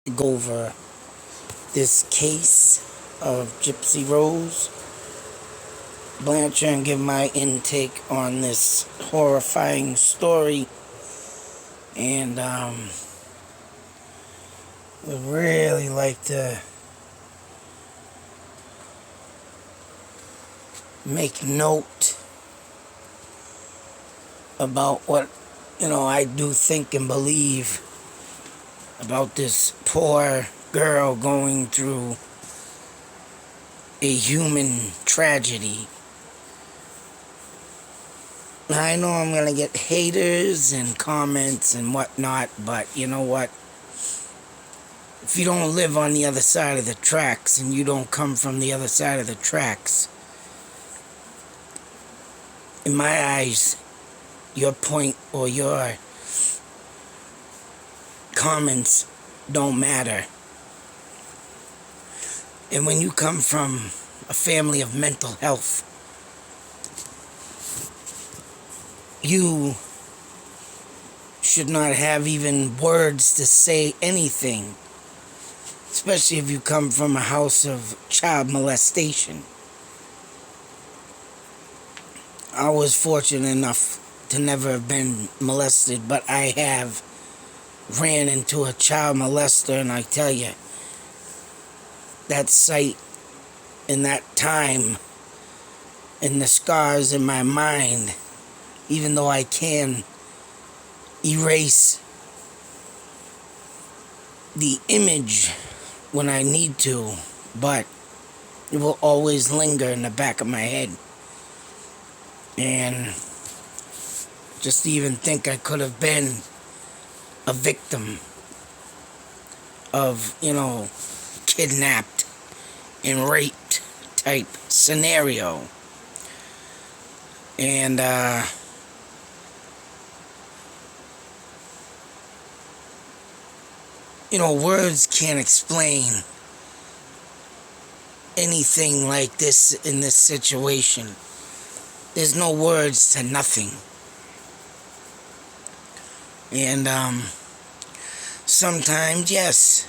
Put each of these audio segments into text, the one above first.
Go over this case of Gypsy Rose Blanchard and give my intake on this horrifying story. And would really like to make note about what I do think and believe about this poor girl going through a human tragedy. I know I'm gonna get haters and comments and whatnot, but you know what? If you don't live on the other side of the tracks and you don't come from the other side of the tracks, in my eyes, your point or your comments don't matter. And when you come from a family of mental health, you should not have even words to say anything, especially if you come from a house of child molestation. I was fortunate enough to never have been molested, but I have ran into a child molester, and I tell you, that sight and that time and the scars in my mind, even though I can erase the image when I need to, but it will always linger in the back of my head. And just to even think I could have been a victim of, kidnapped and raped type scenario. And, words can't explain anything like this in this situation. There's no words to nothing. And, sometimes, yes,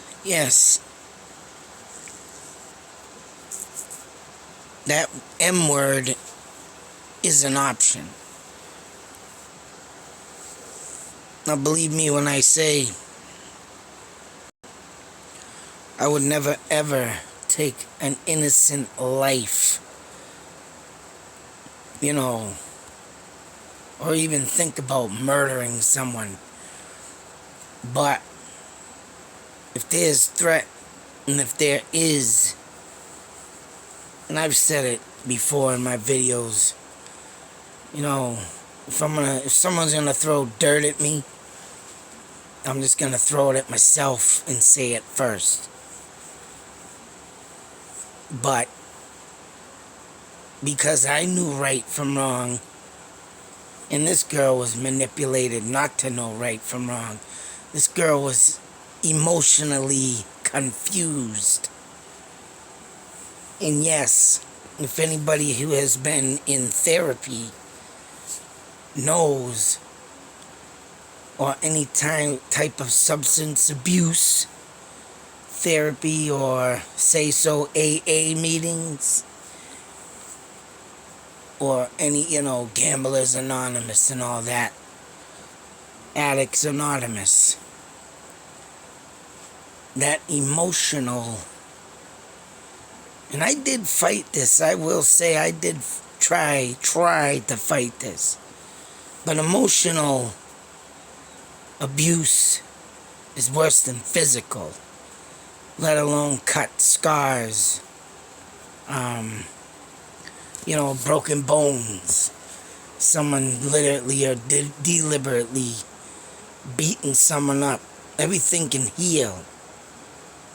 that M word is an option. Now, believe me when I say I would never ever take an innocent life, or even think about murdering someone. But if there's threat, and if there is, and I've said it before in my videos, if someone's gonna throw dirt at me, I'm just gonna throw it at myself and say it first. But because I knew right from wrong, and this girl was manipulated not to know right from wrong. This girl was emotionally confused. And yes, if anybody who has been in therapy knows, or any type of substance abuse therapy, or say so AA meetings, or any, Gamblers Anonymous and all that, Addicts Anonymous, that emotional, and I did fight this, I will say I did try to fight this, but emotional abuse is worse than physical, let alone cut scars, broken bones, someone literally or deliberately beating someone up. Everything can heal.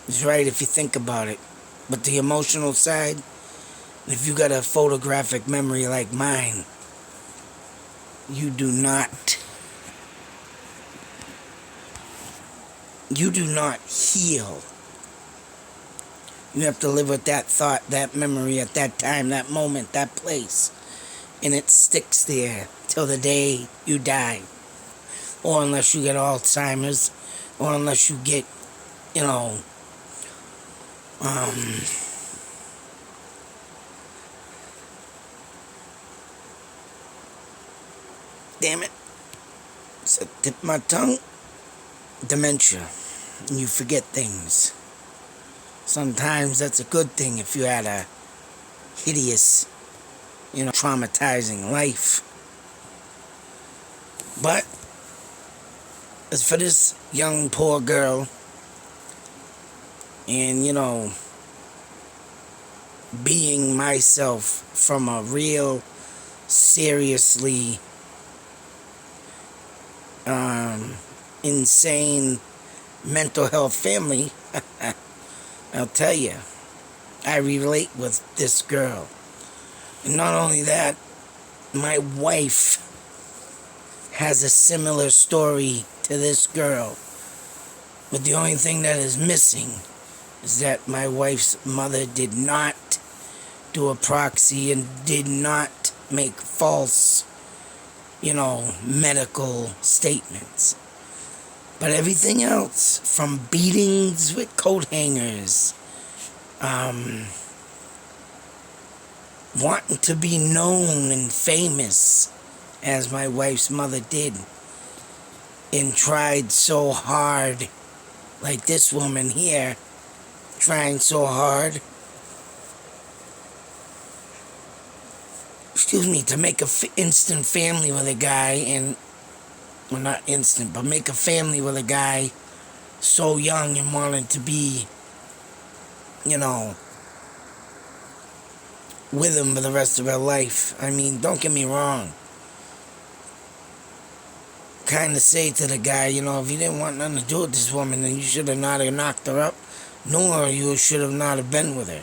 It's right if you think about it. But the emotional side, if you got a photographic memory like mine, you do not heal. You have to live with that thought, that memory at that time, that moment, that place. And it sticks there till the day you die. Or unless you get Alzheimer's, or unless you get you know, um, damn it, it's a tip of my tongue. Dementia. You forget things. Sometimes that's a good thing if you had a hideous, traumatizing life. But as for this young poor girl, and being myself from a real seriously insane mental health family, I'll tell you, I relate with this girl. And not only that, my wife has a similar story to this girl. But the only thing that is missing is that my wife's mother did not do a proxy and did not make false, medical statements. But everything else, from beatings with coat hangers, wanting to be known and famous, as my wife's mother did, and tried so hard, like this woman here, trying so hard, to make a instant family with a guy, and, well, not instant, but make a family with a guy so young and wanted to be, with him for the rest of her life. I mean, don't get me wrong. Kind of say to the guy, if you didn't want nothing to do with this woman, then you should have not have knocked her up, nor you should have not have been with her.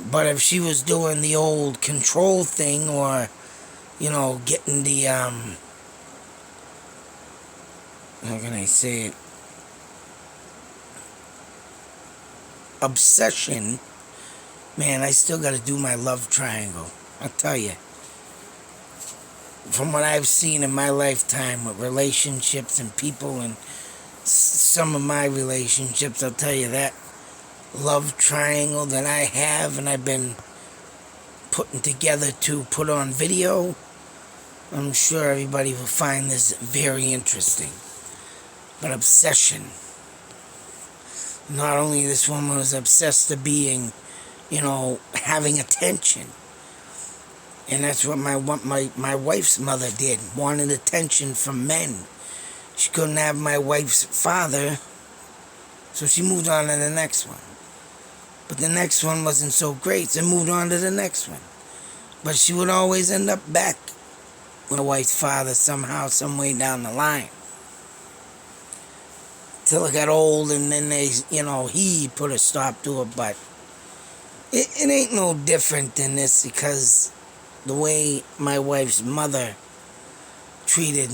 But if she was doing the old control thing, or, getting the, how can I say it? Obsession, man, I still got to do my love triangle. I'll tell you. From what I've seen in my lifetime with relationships and people and some of my relationships, I'll tell you that love triangle that I have and I've been putting together to put on video, I'm sure everybody will find this very interesting. But obsession. Not only this woman was obsessed to being, having attention. And that's what my wife's mother did. Wanted attention from men. She couldn't have my wife's father, so she moved on to the next one. But the next one wasn't so great, so moved on to the next one. But she would always end up back with my wife's father somehow, some way down the line. Till it got old, and then he put a stop to it. But it ain't no different than this, because the way my wife's mother treated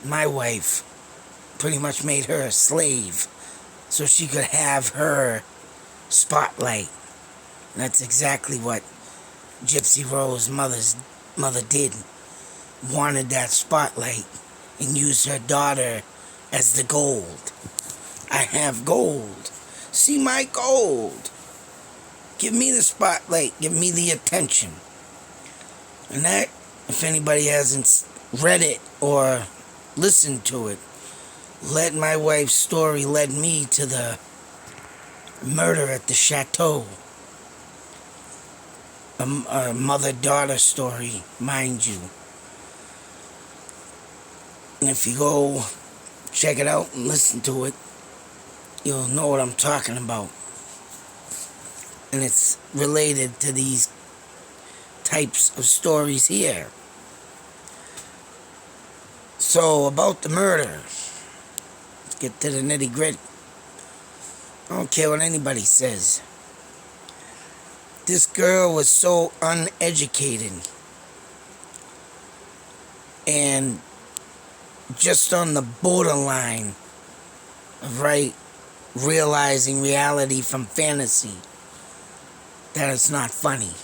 my wife pretty much made her a slave so she could have her spotlight. And that's exactly what Gypsy Rose mother did. Wanted that spotlight and used her daughter as the gold. I have gold. See my gold. Give me the spotlight. Give me the attention. And that, if anybody hasn't read it or listened to it, my wife's story led me to the murder at the chateau. A mother-daughter story, mind you. And if you go check it out and listen to it, you'll know what I'm talking about. And it's related to these types of stories here. So, about the murder. Let's get to the nitty-gritty. I don't care what anybody says. This girl was so uneducated and just on the borderline of realizing reality from fantasy that it's not funny.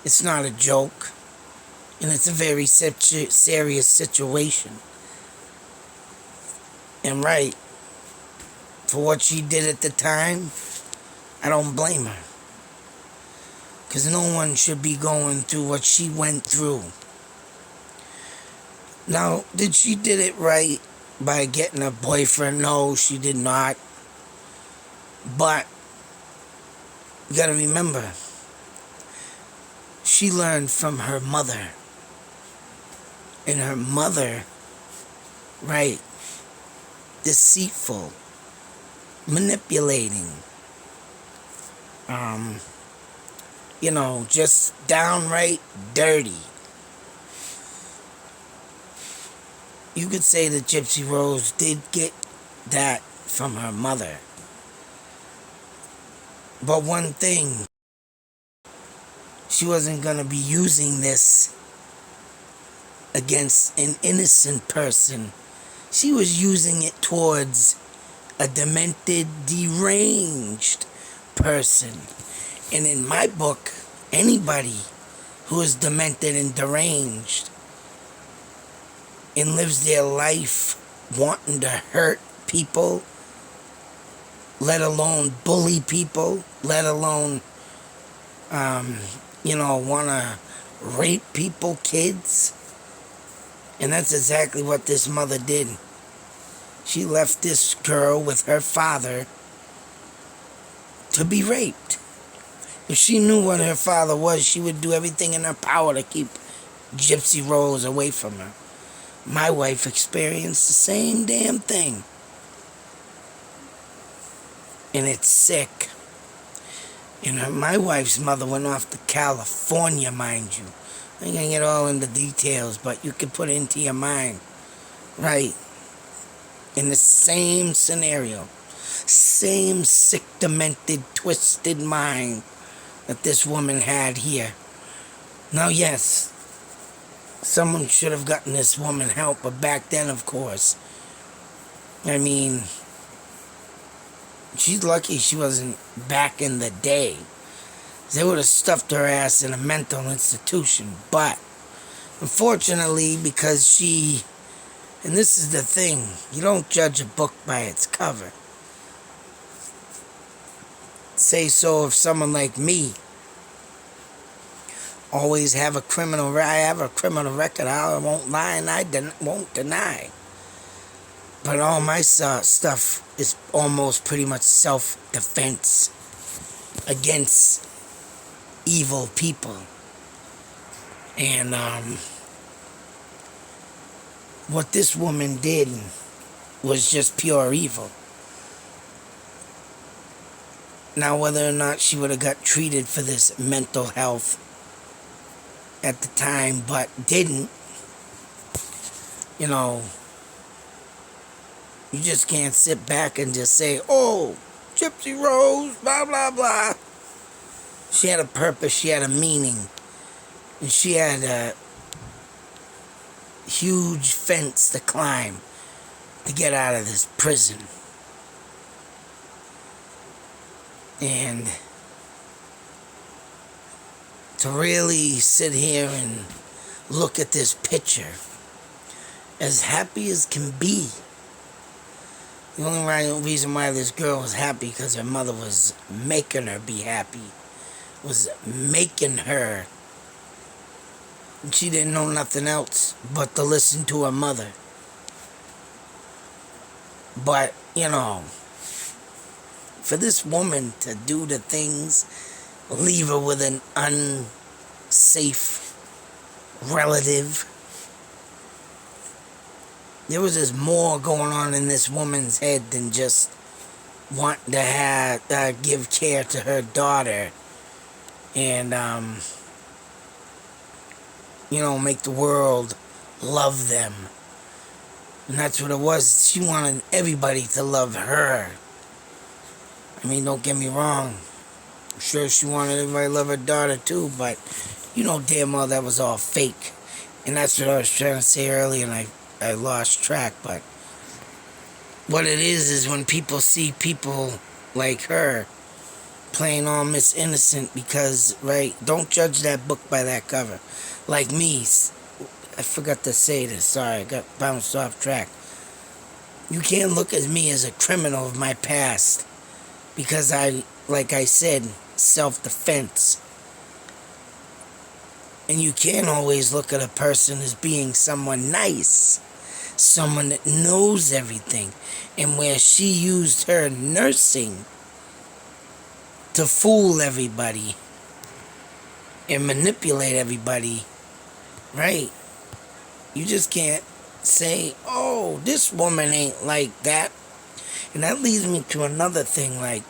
It's not a joke. And it's a very serious situation. And for what she did at the time, I don't blame her. Because no one should be going through what she went through. Now, did she did it right by getting a boyfriend? No, she did not. But you gotta remember, she learned from her mother. And her mother, right, deceitful, manipulating, just downright dirty. You could say that Gypsy Rose did get that from her mother. But one thing, she wasn't going to be using this against an innocent person. She was using it towards a demented, deranged person. And in my book, anybody who is demented and deranged and lives their life wanting to hurt people, let alone bully people, let alone, want to rape people, kids. And that's exactly what this mother did. She left this girl with her father to be raped. If she knew what her father was, she would do everything in her power to keep Gypsy Rose away from her. My wife experienced the same damn thing. And it's sick. And my wife's mother went off to California, mind you. I ain't gonna get all into details, but you can put it into your mind. Right. In the same scenario. Same sick, demented, twisted mind that this woman had here. Now, yes, someone should have gotten this woman help, but back then, of course, I mean, she's lucky she wasn't back in the day. They would have stuffed her ass in a mental institution. But unfortunately, because she, and this is the thing, you don't judge a book by its cover. Say so of someone like me. Always have a criminal, I have a criminal record. I won't lie and I won't deny. But all my stuff is almost pretty much self-defense against evil people. And what this woman did was just pure evil. Now, whether or not she would have got treated for this mental health at the time, but didn't, you just can't sit back and just say, oh, Gypsy Rose, blah, blah, blah. She had a purpose, she had a meaning, and she had a huge fence to climb to get out of this prison. And to really sit here and look at this picture, as happy as can be. The only reason why this girl was happy because her mother was making her be happy. Was making her. And she didn't know nothing else but to listen to her mother. But, for this woman to do the things, leave her with an unsafe relative. There was just more going on in this woman's head than just wanting to give care to her daughter and, make the world love them. And that's what it was. She wanted everybody to love her. I mean, don't get me wrong. I'm sure she wanted everybody to love her daughter too, but damn well that was all fake. And that's what I was trying to say earlier, and I lost track. But what it is when people see people like her playing all Miss Innocent because, right, don't judge that book by that cover. Like me, I forgot to say this, sorry, I got bounced off track. You can't look at me as a criminal of my past because like I said, self-defense. And you can't always look at a person as being someone nice, someone that knows everything. And where she used her nursing to fool everybody and manipulate everybody, right? You just can't say, oh, this woman ain't like that. And that leads me to another thing, like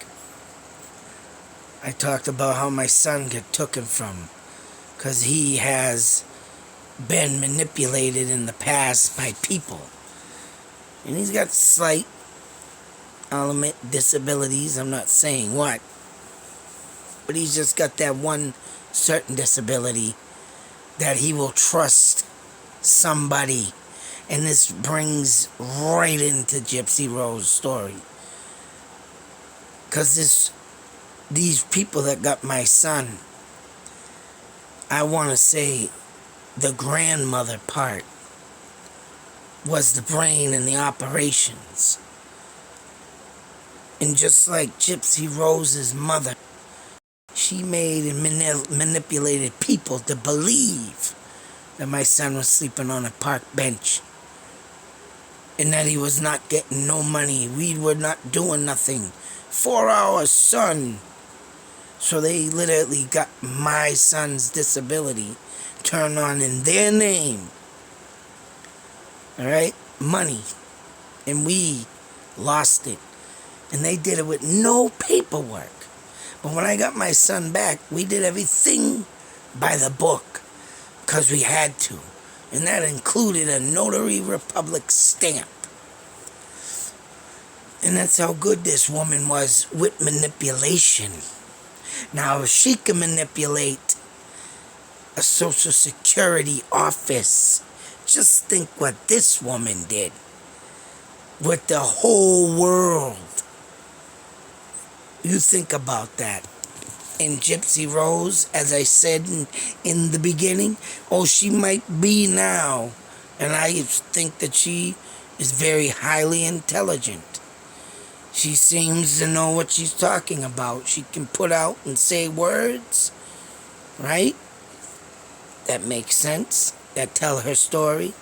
I talked about how my son got taken from because he has been manipulated in the past by people. And he's got slight, I'll admit, disabilities. I'm not saying what. But he's just got that one certain disability that he will trust somebody. And this brings right into Gypsy Rose's story. Because these people that got my son, I want to say the grandmother part was the brain and the operations. And just like Gypsy Rose's mother, she made and manipulated people to believe that my son was sleeping on a park bench and that he was not getting no money. We were not doing nothing for our son. So they literally got my son's disability turned on in their name. Alright? Money. And we lost it. And they did it with no paperwork. But when I got my son back, we did everything by the book. Because we had to. And that included a notary republic stamp. And that's how good this woman was with manipulation. Now, if she can manipulate a Social Security office, just think what this woman did with the whole world. You think about that. And Gypsy Rose, as I said in the beginning, she might be now. And I think that she is very highly intelligent. She seems to know what she's talking about. She can put out and say words, right? That makes sense. That tell her story.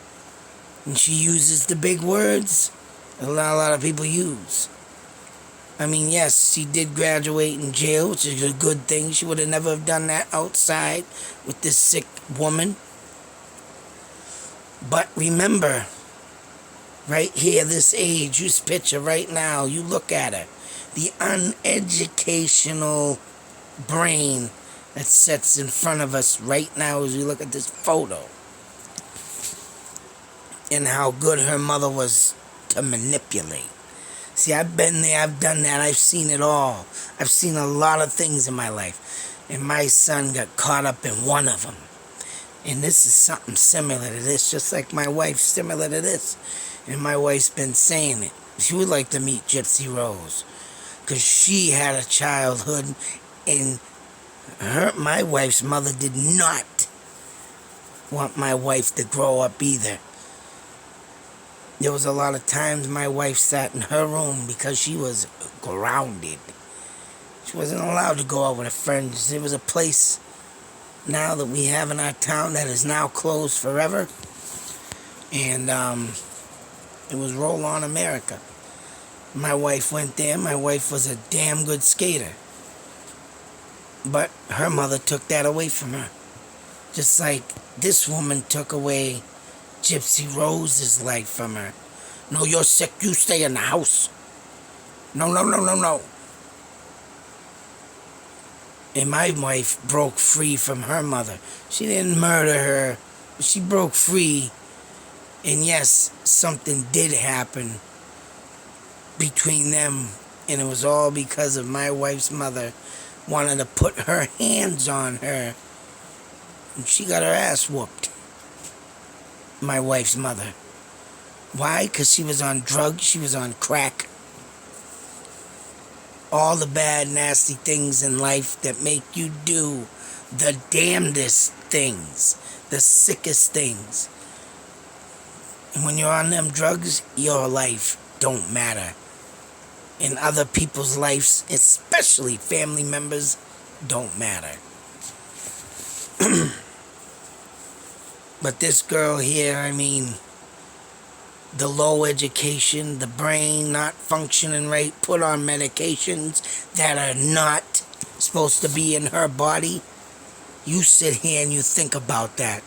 And she uses the big words that a lot of people use. I mean, yes, she did graduate in jail, which is a good thing. She would have never have done that outside with this sick woman. But remember, right here, this age, this picture right now, you look at her. The uneducational brain that sits in front of us right now as we look at this photo. And how good her mother was to manipulate. See, I've been there, I've done that, I've seen it all. I've seen a lot of things in my life. And my son got caught up in one of them. And this is something similar to this, just like my wife's similar to this. And my wife's been saying it. She would like to meet Gypsy Rose. Because she had a childhood and my wife's mother did not want my wife to grow up either. There was a lot of times my wife sat in her room because she was grounded. She wasn't allowed to go out with her friends. There was a place now that we have in our town that is now closed forever. And it was Roll On America. My wife went there. My wife was a damn good skater. But her mother took that away from her. Just like this woman took away Gypsy Rose's life from her. No, you're sick. You stay in the house. No. And my wife broke free from her mother. She didn't murder her. But she broke free. And yes, something did happen between them. And it was all because of my wife's mother wanted to put her hands on her. And she got her ass whooped. My wife's mother. Why? Because she was on drugs. She was on crack. All the bad, nasty things in life that make you do the damnedest things. The sickest things. And when you're on them drugs, your life don't matter. In other people's lives, especially family members, don't matter. But this girl here, I mean, the low education, the brain not functioning right, put on medications that are not supposed to be in her body. You sit here and you think about that.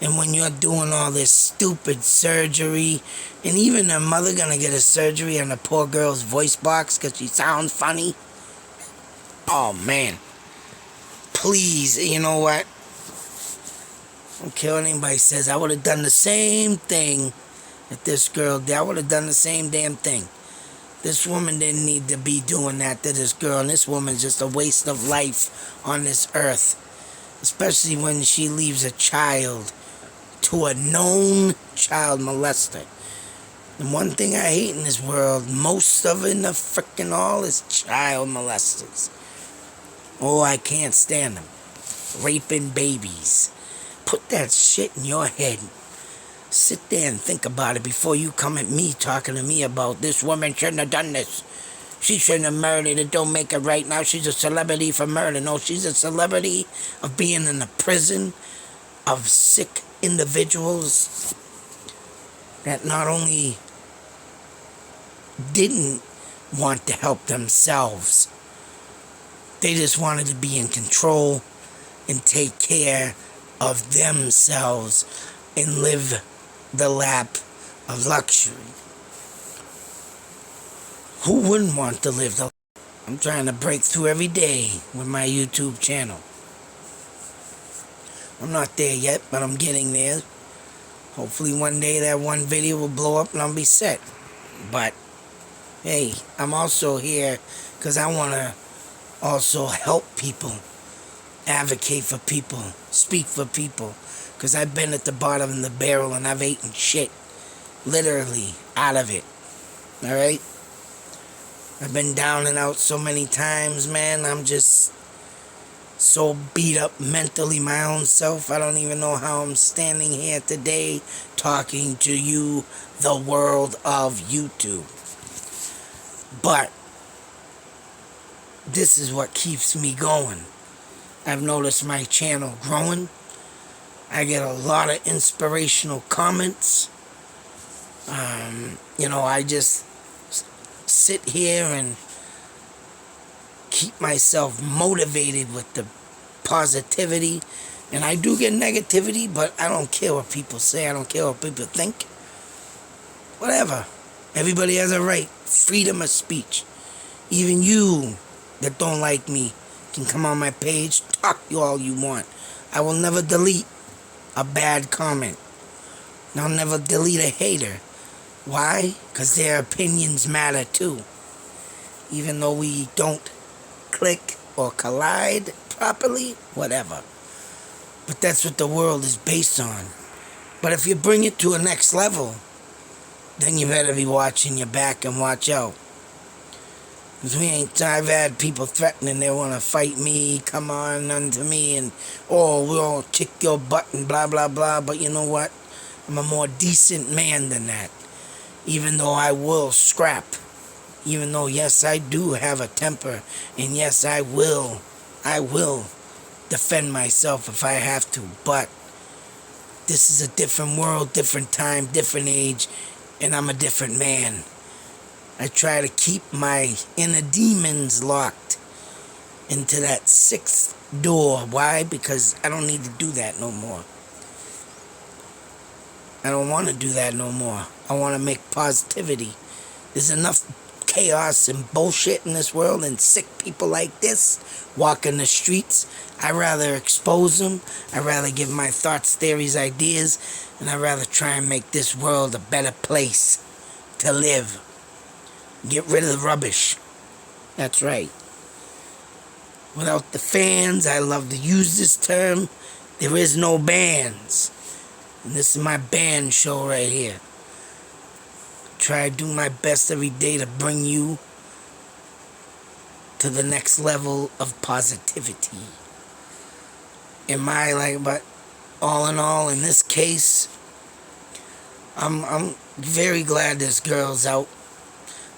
And when you're doing all this stupid surgery, and even her mother gonna get a surgery on the poor girl's voice box because she sounds funny. Oh man. Please, you know what? I don't care what anybody says. I would have done the same thing that this girl did. I would have done the same damn thing. This woman didn't need to be doing that to this girl, and this woman's just a waste of life on this earth. Especially when she leaves a child to a known child molester. And one thing I hate in this world, most of it in the frickin' all, is child molesters. Oh, I can't stand them. Raping babies. Put that shit in your head. Sit there and think about it before you come at me talking to me about this woman shouldn't have done this. She shouldn't have murdered. It don't make it right. Now she's a celebrity for murder. No, she's a celebrity of being in a prison of sick individuals that not only didn't want to help themselves, they just wanted to be in control and take care of themselves and live the lap of luxury. Who wouldn't want to live the life? I'm trying to break through every day with my YouTube channel. I'm not there yet, but I'm getting there. Hopefully one day that one video will blow up and I'll be set. But, hey, I'm also here because I want to also help people, advocate for people, speak for people. Because I've been at the bottom of the barrel and I've eaten shit, literally, out of it. Alright? I've been down and out so many times, man. I'm just so beat up mentally, my own self. I don't even know how I'm standing here today talking to you, the world of YouTube. But this is what keeps me going. I've noticed my channel growing. I get a lot of inspirational comments. I just sit here and keep myself motivated with the positivity. And I do get negativity, but I don't care what people say. I don't care what people think. Whatever. Everybody has a right. Freedom of speech. Even you that don't like me can come on my page, talk you all you want. I will never delete a bad comment. And I'll never delete a hater. Why? Because their opinions matter too. Even though we don't click or collide properly, whatever. But that's what the world is based on. But if you bring it to a next level, then you better be watching your back and watch out. Because I've had people threatening they want to fight me, come on unto me, and, we'll kick your butt and blah, blah, blah. But you know what? I'm a more decent man than that. Even though I will scrap. Even though, yes, I do have a temper. And yes, I will defend myself if I have to. But this is a different world, different time, different age. And I'm a different man. I try to keep my inner demons locked into that sixth door. Why? Because I don't need to do that no more. I don't want to do that no more. I want to make positivity. There's enough chaos and bullshit in this world and sick people like this walking the streets. I'd rather expose them. I'd rather give my thoughts, theories, ideas, and I'd rather try and make this world a better place to live. Get rid of the rubbish. That's right. Without the fans, I love to use this term, there is no bands. And this is my band show right here. Try to do my best every day to bring you to the next level of positivity. But all in all, in this case, I'm very glad this girl's out.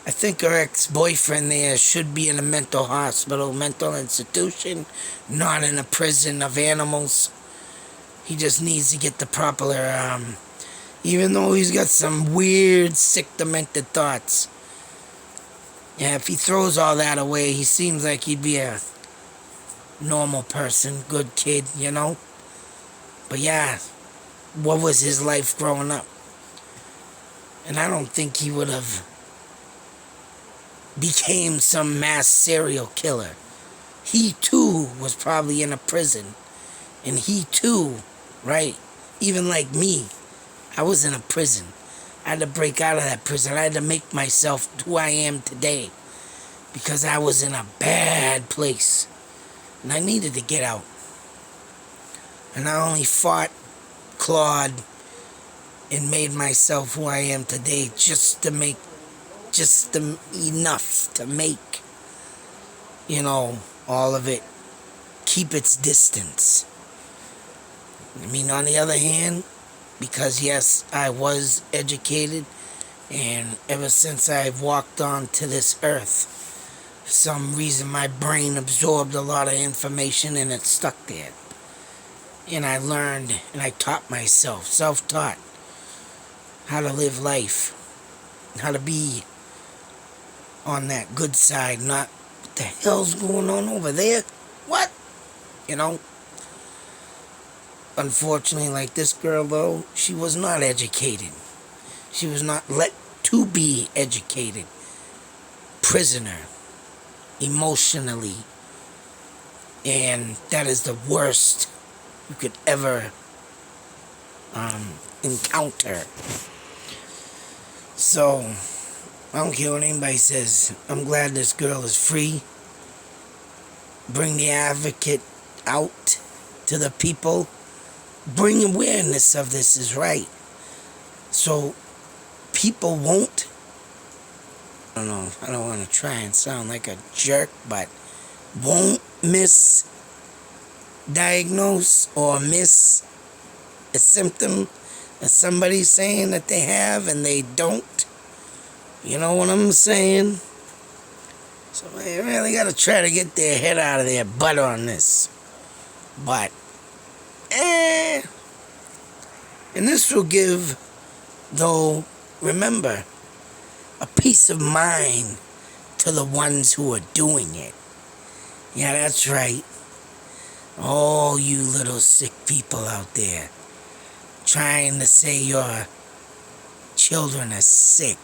I think her ex-boyfriend there should be in a mental hospital, mental institution, not in a prison of animals. He just needs to get the proper, even though he's got some weird, sick, demented thoughts. Yeah, if he throws all that away, he seems like he'd be a normal person, good kid, you know? But yeah, what was his life growing up? And I don't think he would have became some mass serial killer. He too was probably in a prison. And he too, right? Even like me, I was in a prison. I had to break out of that prison. I had to make myself who I am today. Because I was in a bad place. And I needed to get out. And I only fought, clawed, and made myself who I am today just enough to make, all of it keep its distance. I mean, on the other hand, because yes, I was educated, and ever since I've walked onto this earth, for some reason my brain absorbed a lot of information and it stuck there. And I learned and I taught myself, self-taught, how to live life, how to be on that good side, not what the hell's going on over there? What? Unfortunately, like this girl though, she was not educated. She was not let to be educated. Prisoner, emotionally. And that is the worst you could ever encounter. So, I don't care what anybody says. I'm glad this girl is free. Bring the advocate out to the people. Bring awareness of this is right. So, people won't, I don't know, I don't want to try and sound like a jerk, but won't misdiagnose or miss a symptom that somebody's saying that they have and they don't. You know what I'm saying? So they really got to try to get their head out of their butt on this. But, and this will give, though, remember, a peace of mind to the ones who are doing it. Yeah, that's right. All you little sick people out there trying to say your children are sick.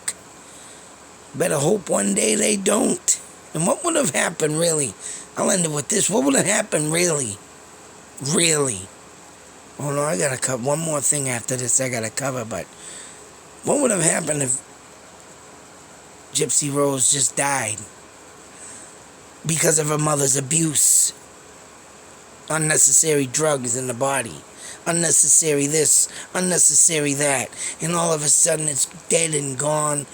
Better hope one day they don't. And what would have happened, really? I'll end it with this. What would have happened, really? Really? Oh, no, I gotta cover one more thing after this I gotta cover, but what would have happened if Gypsy Rose just died because of her mother's abuse? Unnecessary drugs in the body. Unnecessary this, unnecessary that. And all of a sudden it's dead and gone.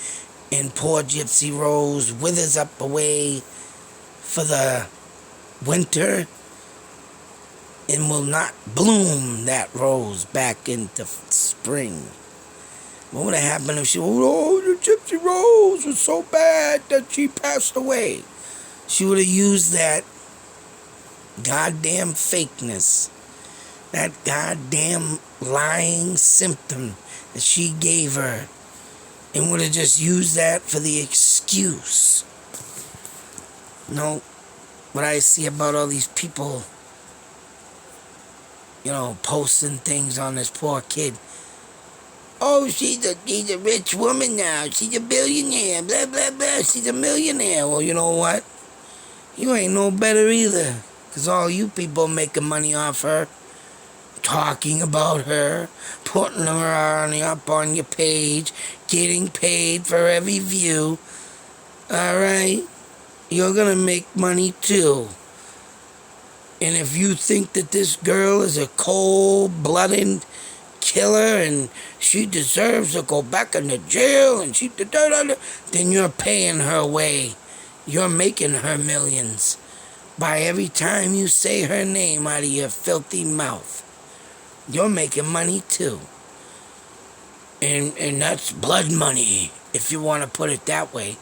And poor Gypsy Rose withers up away for the winter and will not bloom that rose back into spring. What would have happened if the Gypsy Rose was so bad that she passed away? She would have used that goddamn fakeness, that goddamn lying symptom that she gave her, and would have just used that for the excuse. What I see about all these people, posting things on this poor kid. Oh, she's a rich woman now. She's a billionaire. Blah, blah, blah. She's a millionaire. Well, you know what? You ain't no better either. Because all you people making money off her, talking about her, putting her up on your page, getting paid for every view. Alright? You're gonna make money too. And if you think that this girl is a cold-blooded killer and she deserves to go back into jail and then you're paying her way. You're making her millions by every time you say her name out of your filthy mouth. You're making money too. And that's blood money, if you want to put it that way.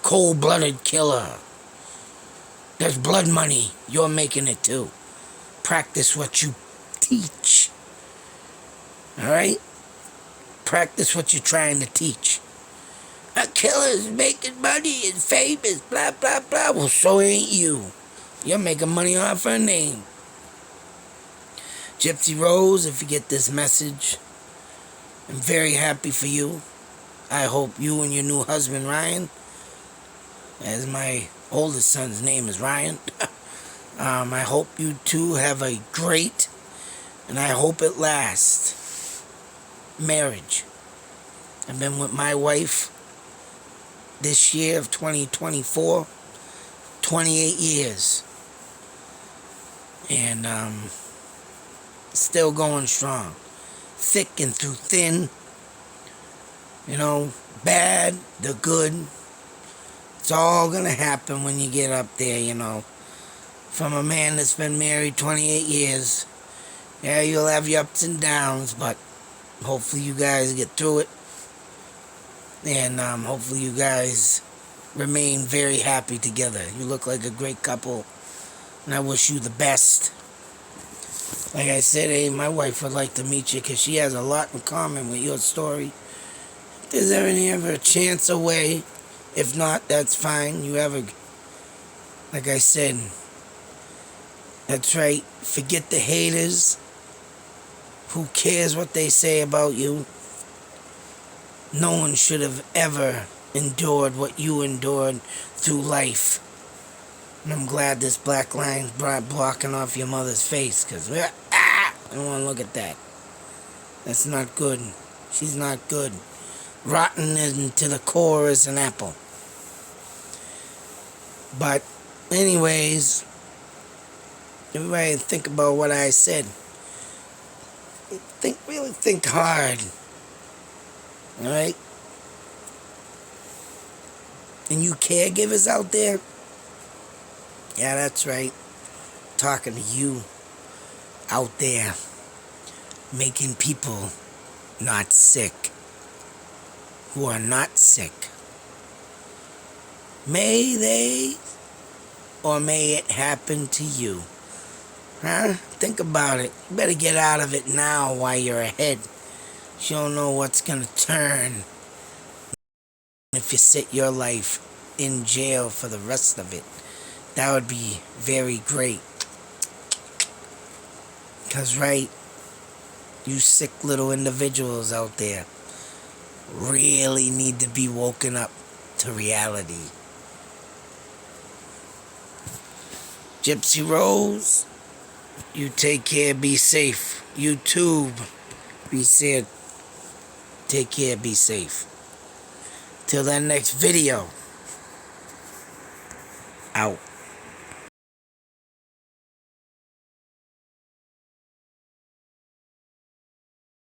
Cold-blooded killer. That's blood money. You're making it too. Practice what you teach. Alright? Practice what you're trying to teach. A killer's making money and famous, blah, blah, blah. Well, so ain't you. You're making money off her name. Gypsy Rose, if you get this message, I'm very happy for you. I hope you and your new husband, Ryan, as my oldest son's name is Ryan, I hope you two have a great, and I hope it lasts, marriage. I've been with my wife this year of 2024, 28 years. And still going strong. Thick and through thin. You know, bad, the good. It's all gonna happen when you get up there, you know. From a man that's been married 28 years. Yeah, you'll have your ups and downs, but hopefully you guys get through it. And hopefully you guys remain very happy together. You look like a great couple, and I wish you the best. Like I said, hey, my wife would like to meet you because she has a lot in common with your story. If there's ever a chance away, if not, that's fine. You have a, like I said, that's right. Forget the haters. Who cares what they say about you? No one should have ever endured what you endured through life. And I'm glad this black line's blocking off your mother's face, because I don't want to look at that. That's not good. She's not good. Rotten into the core as an apple. But anyways, everybody think about what I said. Really think hard. Alright? And you caregivers out there, yeah, that's right. Talking to you out there, making people not sick, who are not sick. May they, or may it happen to you. Huh? Think about it. You better get out of it now while you're ahead. You don't know what's gonna turn if you sit your life in jail for the rest of it. That would be very great. Because, right, you sick little individuals out there really need to be woken up to reality. Gypsy Rose, you take care, be safe. YouTube, be safe. Take care, be safe. Till that next video. Out.